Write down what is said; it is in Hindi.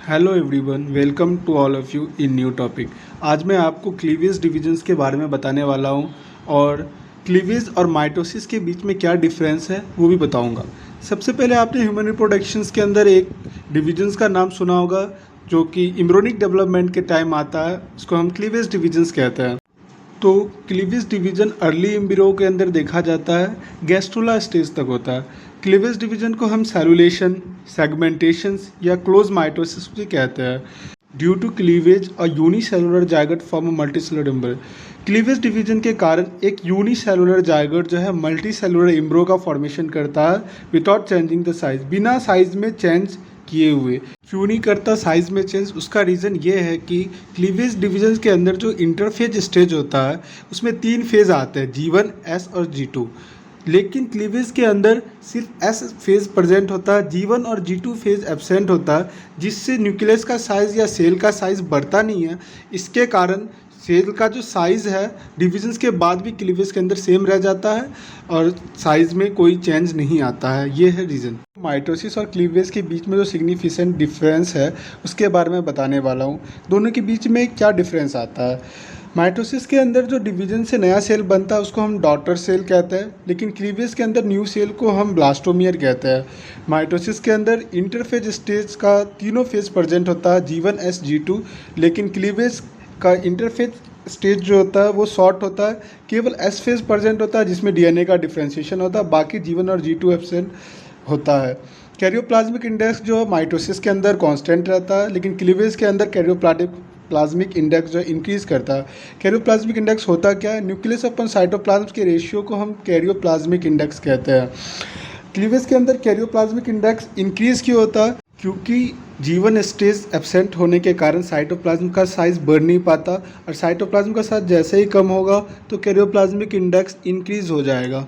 Hello everyone, welcome to all of you in new topic. आज मैं आपको क्लीवेज डिविजन्स के बारे में बताने वाला हूँ और क्लीवेज और माइटोसिस के बीच में क्या डिफरेंस है वो भी बताऊँगा। सबसे पहले आपने ह्यूमन रिप्रोडक्शंस के अंदर एक डिविजन्स का नाम सुना होगा जो कि एम्ब्रियोनिक डेवलपमेंट के टाइम आता है, उसको हम क्लीवेज डिविजन्स कहते हैं। तो क्लीवेज डिवीजन अर्ली एम्ब्रियो के अंदर देखा जाता है, गैस्ट्रोला स्टेज तक होता है। क्लीवेज डिवीजन को हम सेलुलेशन, सेगमेंटेशन या क्लोज माइटोसिस भी कहते हैं। ड्यू टू क्लीवेज और unicellular zygote form multicellular embryo. Cleavage division के कारण एक यूनिसेलुलर जायगोट जो है मल्टीसेलुलर एम्ब्रियो का फॉर्मेशन करता है विदाउट चेंजिंग द साइज, बिना साइज में चेंज किए हुए। क्यों नहीं करता साइज में चेंज? उसका रीज़न ये है कि क्लीवेज डिवीजन के अंदर जो इंटरफेज स्टेज होता है उसमें 3 फेज आते हैं, G1, S और G2। लेकिन क्लीवेज के अंदर सिर्फ S फेज प्रेजेंट होता है, G1 और G2 फेज एब्सेंट होता है, जिससे न्यूक्लियस का साइज़ या सेल का साइज़ बढ़ता नहीं है। इसके कारण सेल का जो साइज़ है डिविजन्स के बाद भी क्लीवेज के अंदर सेम रह जाता है और साइज़ में कोई चेंज नहीं आता है। ये है रीज़न। माइटोसिस और क्लीवेज के बीच में जो सिग्निफिकेंट डिफरेंस है उसके बारे में बताने वाला हूँ। दोनों के बीच में क्या डिफरेंस आता है। माइटोसिस के अंदर जो डिवीजन से नया सेल बनता है उसको हम डॉटर सेल कहते हैं, लेकिन क्लीवेज के अंदर न्यू सेल को हम ब्लास्टोमियर कहते हैं। माइटोसिस के अंदर इंटरफेज स्टेज का तीनों फेज प्रेजेंट होता है, G1, S, G2, लेकिन क्लीवेज का इंटरफेज स्टेज जो होता है वो शॉर्ट होता है, केवल S फेज प्रेजेंट होता है जिसमें DNA का डिफ्रेंशिएशन होता है, बाकी G1 और G2 एब्सेंट होता है। कैरियोप्लाज्मिक इंडेक्स जो माइटोसिस के अंदर कांस्टेंट रहता है, लेकिन क्लीवेज के अंदर कैरियोप्लाज्मिक इंडेक्स जो इंक्रीज करता है। कैरियोप्लाज्मिक इंडेक्स होता क्या है? न्यूक्लियस अपन साइटोप्लाज्म के रेशियो को हम कैरियोप्लाज्मिक इंडेक्स कहते हैं। क्लीवेज के अंदर कैरियोप्लाज्मिक इंडेक्स इंक्रीज क्यों होता है? क्योंकि G1 स्टेज एब्सेंट होने के कारण साइटोप्लाज्म का साइज बढ़ नहीं पाता और साइटोप्लाज्म का साइज जैसे ही कम होगा तो कैरियोप्लाज्मिक इंडेक्स इंक्रीज हो जाएगा।